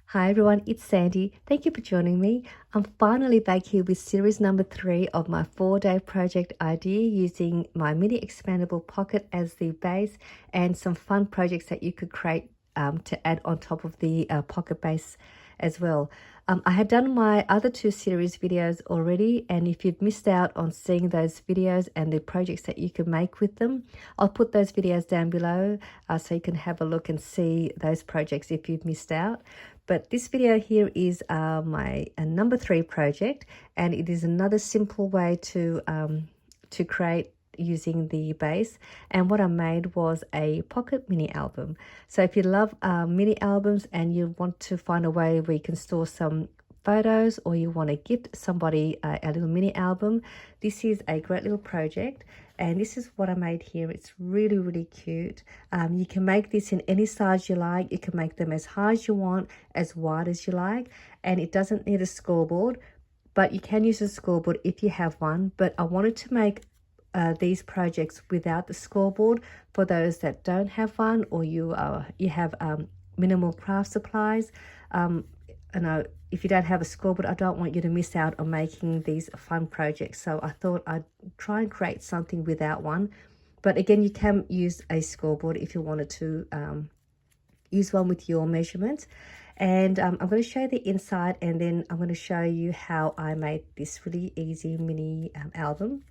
Hi everyone, it's Sandy. Thank you for joining me. I'm finally back here with series number 3 of my 4-day project idea using my mini expandable pocket as the base and some fun projects that you could create to add on top of the pocket base as well. I had done my other 2 series videos already, and if you've missed out on seeing those videos and the projects that you can make with them, I'll put those videos down below so you can have a look and see those projects if you've missed out. But this video here is my number 3 project, and it is another simple way to create using the base. And what I made was a pocket mini album. So if you love mini albums and you want to find a way where you can store some photos, or you want to gift somebody a little mini album, this is a great little project. And this is what I made here. It's really, really cute. You can make this in any size you like. You can make them as high as you want, as wide as you like. And it doesn't need a scoreboard, but you can use a scoreboard if you have one. But I wanted to make these projects without the scoreboard for those that don't have one, or you have minimal craft supplies. If you don't have a scoreboard, I don't want you to miss out on making these fun projects. So I thought I'd try and create something without one. But again, you can use a scoreboard if you wanted to use one with your measurements. And I'm going to show you the inside, and then I'm going to show you how I made this really easy mini album.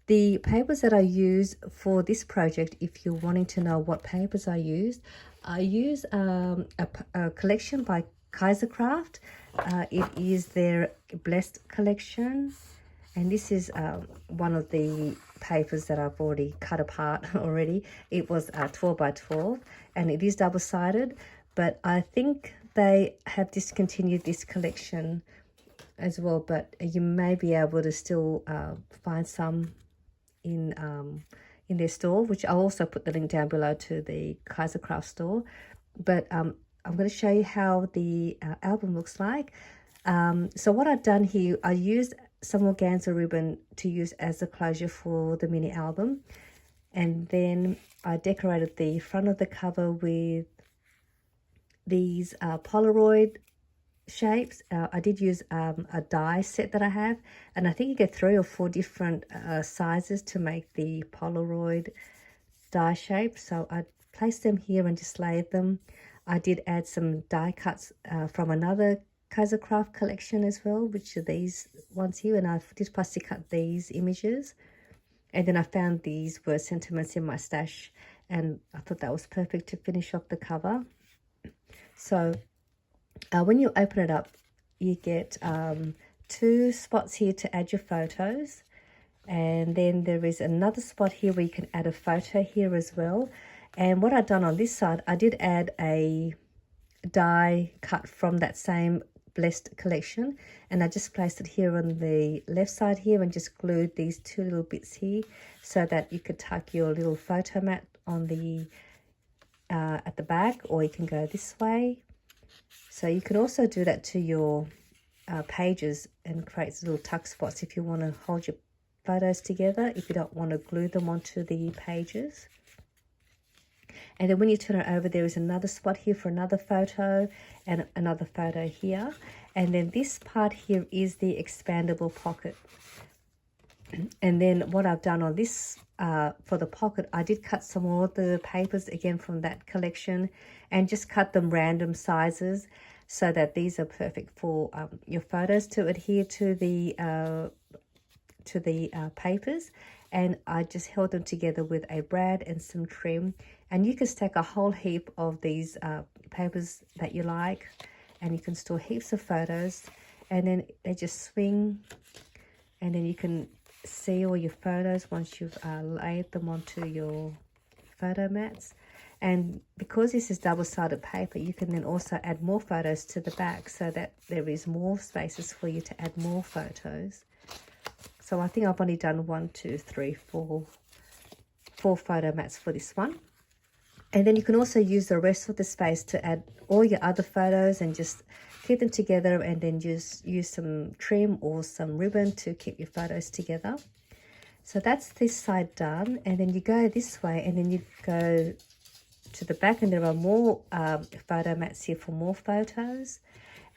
The papers that I use for this project, if you're wanting to know what papers I use a collection by Kaisercraft. It is their Blessed collection, and this is one of the papers that I've already cut apart already. It was 12 by 12, and it is double-sided, but I think they have discontinued this collection as well, but you may be able to still find some in their store, which I'll also put the link down below to the Kaisercraft store. But I'm going to show you how the album looks like. So what I've done here, I used some organza ribbon to use as a closure for the mini album, and then I decorated the front of the cover with these Polaroid shapes. I did use a die set that I have, and I think you get 3 or 4 different sizes to make the Polaroid die shape. So I placed them here and just laid them. I did add some die cuts from another Kaisercraft collection as well, which are these ones here, and I did plastic cut these images. And then I found these word sentiments in my stash, and I thought that was perfect to finish off the cover. So when you open it up, you get 2 spots here to add your photos, and then there is another spot here where you can add a photo here as well. And what I've done on this side, I did add a die cut from that same Blessed collection, and I just placed it here on the left side here and just glued these 2 little bits here so that you could tuck your little photo mat on the at the back, or you can go this way. So you can also do that to your pages and create little tuck spots if you want to hold your photos together, if you don't want to glue them onto the pages. And then when you turn it over, there is another spot here for another photo, and another photo here. And then this part here is the expandable pocket. And then what I've done on this for the pocket, I did cut some more of the papers again from that collection and just cut them random sizes so that these are perfect for your photos to adhere to the papers. And I just held them together with a brad and some trim, and you can stack a whole heap of these papers that you like, and you can store heaps of photos, and then they just swing, and then you can see all your photos once you've laid them onto your photo mats. And because this is double-sided paper, you can then also add more photos to the back so that there is more spaces for you to add more photos. So I think I've only done 4 photo mats for this one. And then you can also use the rest of the space to add all your other photos and just keep them together, and then just use some trim or some ribbon to keep your photos together. So that's this side done, and then you go this way, and then you go to the back, and there are more photo mats here for more photos,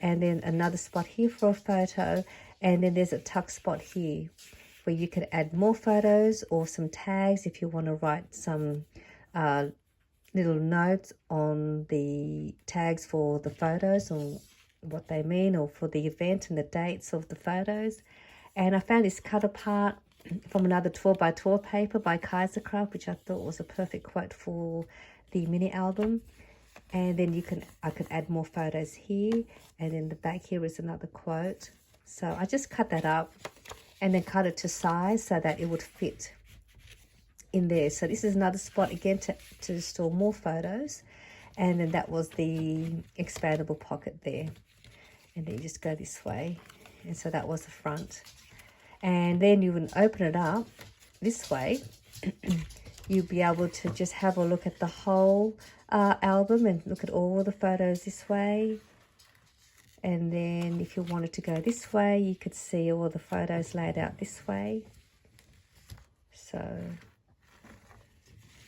and then another spot here for a photo, and then there's a tuck spot here where you can add more photos or some tags if you want to write some little notes on the tags for the photos or what they mean, or for the event and the dates of the photos. And I found this cut apart from another 12 by 12 paper by Kaisercraft, which I thought was a perfect quote for the mini album. And then I could add more photos here, and then the back here is another quote. So I just cut that up and then cut it to size so that it would fit in there. So this is another spot again to store more photos, and then that was the expandable pocket there, and then you just go this way, and so that was the front. And then you would open it up this way. You'll be able to just have a look at the whole album and look at all the photos this way. And then if you wanted to go this way, you could see all the photos laid out this way. So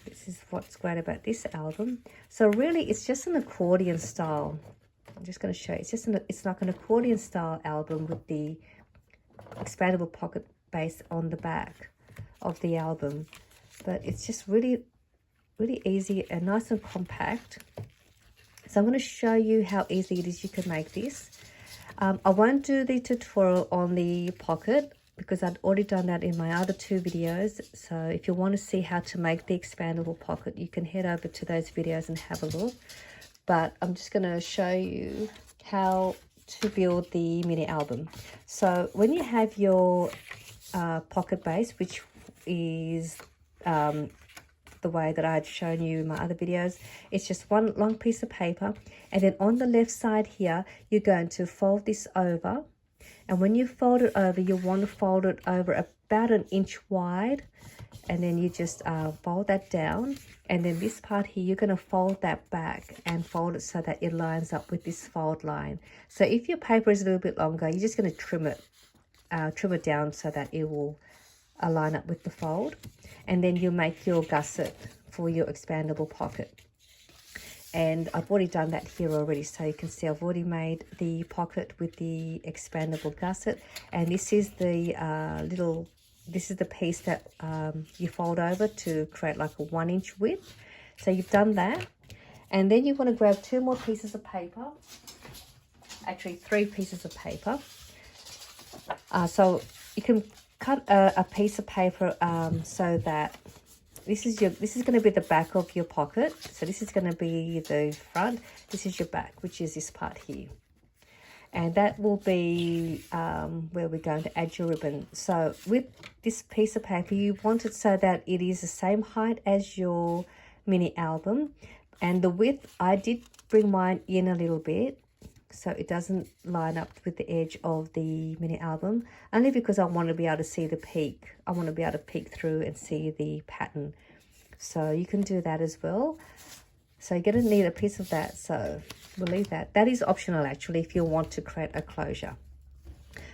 this is what's great about this album. So really it's just an accordion style. I'm just going to show you. It's like an accordion style album with the expandable pocket base on the back of the album. But it's just really easy and nice and compact. So I'm going to show you how easy it is you can make this. I won't do the tutorial on the pocket because I'd already done that in my other 2 videos. So if you want to see how to make the expandable pocket, you can head over to those videos and have a look. But I'm just going to show you how to build the mini album. So when you have your pocket base, which is the way that I had shown you in my other videos, it's just one long piece of paper, and then on the left side here you're going to fold this over, and when you fold it over, you want to fold it over about 1 inch wide, and then you just fold that down, and then this part here you're going to fold that back and fold it so that it lines up with this fold line. So if your paper is a little bit longer, you're just going to trim it down so that it will line up with the fold, and then you make your gusset for your expandable pocket. And I've already done that here already, so you can see I've already made the pocket with the expandable gusset, and this is the this is the piece that you fold over to create like a 1 inch width. So you've done that, and then you want to grab 2 more pieces of paper, actually 3 pieces of paper. So you can cut a piece of paper so that this is going to be the back of your pocket. So this is going to be the front, this is your back, which is this part here, and that will be where we're going to add your ribbon. So with this piece of paper, you want it so that it is the same height as your mini album, and the width, I did bring mine in a little bit so it doesn't line up with the edge of the mini album, only because I want to be able to see the peak. I want to be able to peek through and see the pattern. So you can do that as well. So you're going to need a piece of that, so we'll leave that. That is optional actually if you want to create a closure.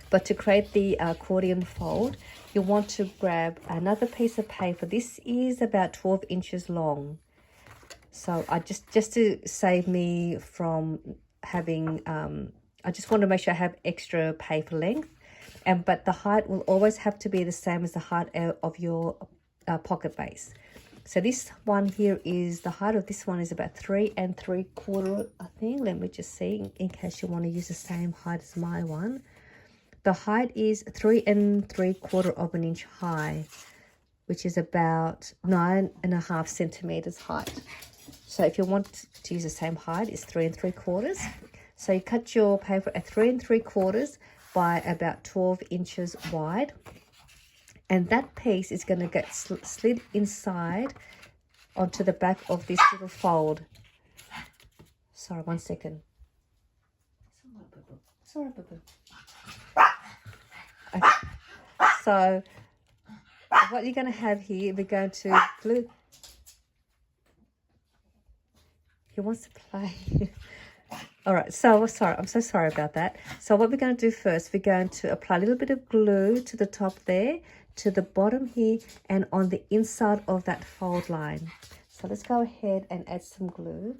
But to create the accordion fold, you want to grab another piece of paper. This is about 12 inches long. So I just to save me from having I just want to make sure I have extra paper length, but the height will always have to be the same as the height of your pocket base. So this one here is, the height of this one is about 3 3/4, I think. Let me just see in case you want to use the same height as my one. The height is 3 3/4 inch high, which is about 9.5 centimeters height. So if you want to use the same height, it's 3 3/4. So you cut your paper at 3 3/4 by about 12 inches wide. And that piece is going to get slid inside onto the back of this little fold. Sorry, 1 second. Sorry, boo-boo. Okay. So what you're going to have here, we're going to glue. He wants to play. All right, so sorry, I'm so sorry about that. So what we're going to do first, we're going to apply a little bit of glue to the top there, to the bottom here, and on the inside of that fold line. So let's go ahead and add some glue.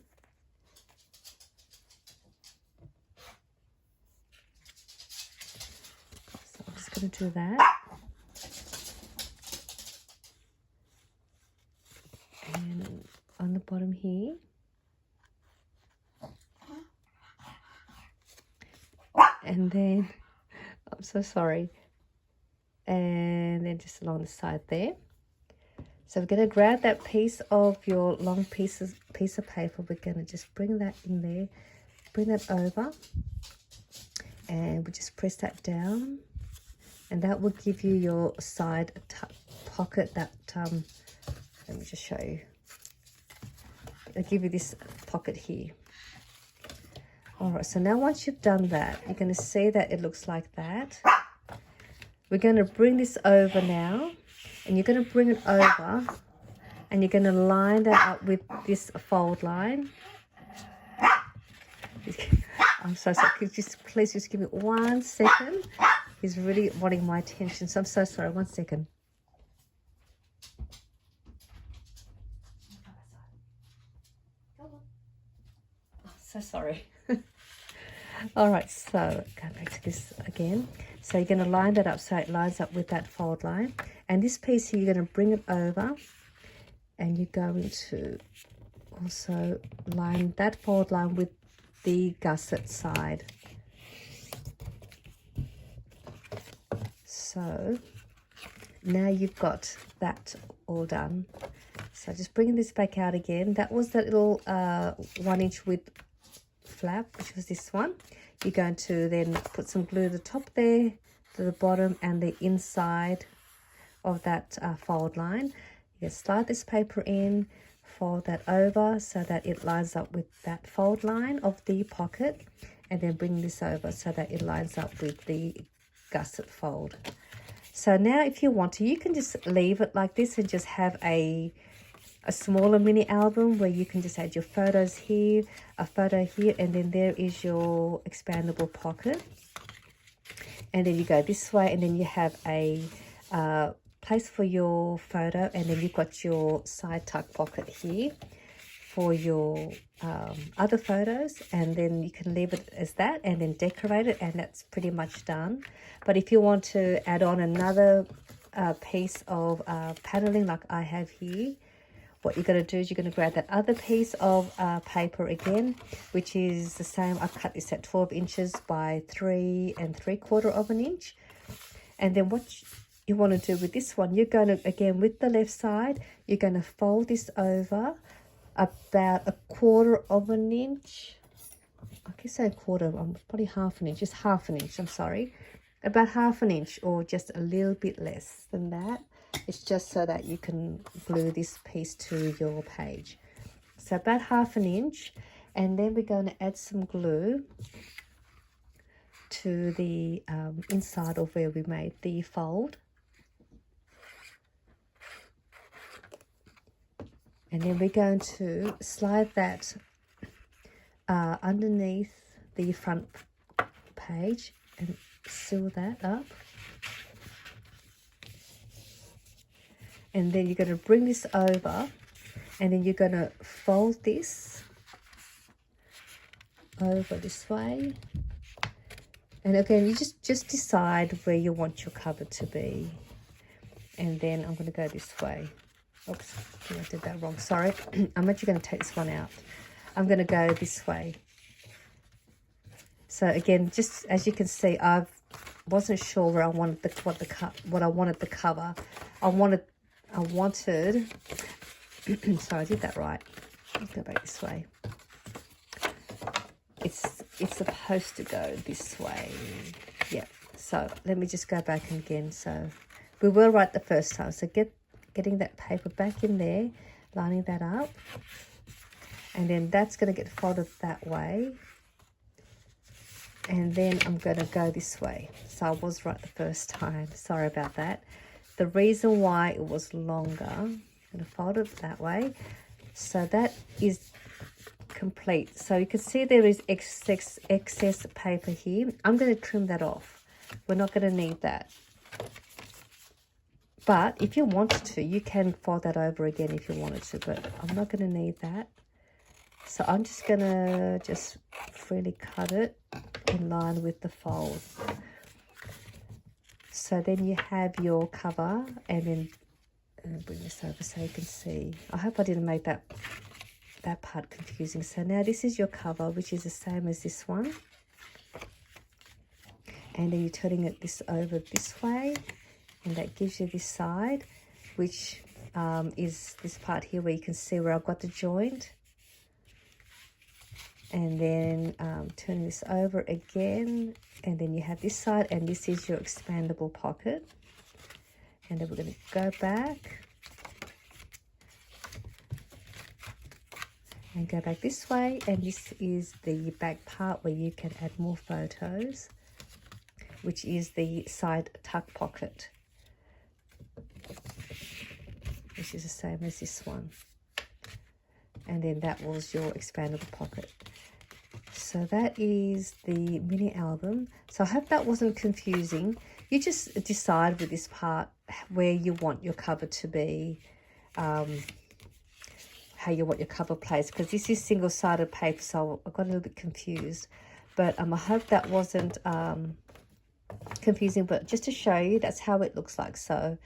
So I'm just going to do that. And on the bottom here. And then, I'm so sorry. And then just along the side there. So we're going to grab that piece of your long piece of paper. We're going to just bring that in there, bring that over, and we just press that down, and that will give you your side pocket. That let me just show you. It'll give you this pocket here. All right. So now once you've done that, you're going to see that it looks like that. We're going to bring this over now. And you're going to bring it over and you're going to line that up with this fold line. I'm so sorry. Could you please just give me 1 second? He's really wanting my attention. So I'm so sorry. 1 second. Oh, so sorry. All right. So go back to this again. So you're going to line that up so it lines up with that fold line. And this piece here, you're going to bring it over and you're going to also line that fold line with the gusset side. So now you've got that all done. So just bringing this back out again. That was that little 1 inch width flap, which was this one. You're going to then put some glue to the top there, to the bottom and the inside of that fold line. You slide this paper in, fold that over so that it lines up with that fold line of the pocket, and then bring this over so that it lines up with the gusset fold. So now if you want to, you can just leave it like this and just have a smaller mini album where you can just add your photos here, a photo here, and then there is your expandable pocket. And then you go this way, and then you have a place for your photo, and then you've got your side tuck pocket here for your other photos, and then you can leave it as that and then decorate it, and that's pretty much done. But if you want to add on another piece of paneling like I have here, what you're going to do is you're going to grab that other piece of paper again, which is the same. I've cut this at 12 inches by 3 3/4 inch. And then what you want to do with this one, you're going to, again, with the left side, you're going to fold this over about 1/4 inch. I can say 1/4, probably 1/2 inch, just 1/2 inch, I'm sorry. About 1/2 inch or just a little bit less than that. It's just so that you can glue this piece to your page. So about 1/2 inch, and then we're going to add some glue to the inside of where we made the fold. And then we're going to slide that underneath the front page and seal that up. And then you're going to bring this over, and then you're going to fold this over this way. And again, you just decide where you want your cover to be. And then I'm going to go this way. Oops, I think I did that wrong. Sorry. I'm actually going to take this one out. I'm going to go this way. So again, just as you can see, I wasn't sure where I wanted what I wanted the cover. I wanted sorry, I did that right. Let's go back this way. It's supposed to go this way. Yeah. So let me just go back again. So we were right the first time. So getting that paper back in there, lining that up, and then that's going to get folded that way. And then I'm going to go this way. So I was right the first time. Sorry about that. The reason why it was longer, I'm going to fold it that way. So that is complete. So you can see there is excess paper here. I'm going to trim that off. We're not going to need that. But if you wanted to, you can fold that over again if you wanted to, but I'm not going to need that. So I'm just going to just freely cut it in line with the fold. So then you have your cover, and then bring this over so you can see. I hope I didn't make that part confusing. So now this is your cover, which is the same as this one. And then you're turning it this over this way, and that gives you this side, which is this part here where you can see where I've got the joint. And then turn this over again, and then you have this side, and this is your expandable pocket. And then we're going to go back and go back this way, and this is the back part where you can add more photos, which is the side tuck pocket, which is the same as this one. And then that was your expandable pocket. So that is the mini album. So I hope that wasn't confusing. You just decide with this part where you want your cover to be, how you want your cover placed, because this is single-sided paper, so I got a little bit confused. But I hope that wasn't confusing, but just to show you, that's how it looks like. So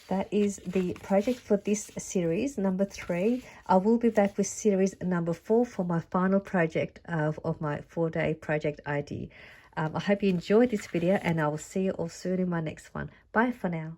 that is the project for this series, number 3. I will be back with series number 4 for my final project of my 4-day project idea. I hope you enjoyed this video, and I will see you all soon in my next one. Bye for now.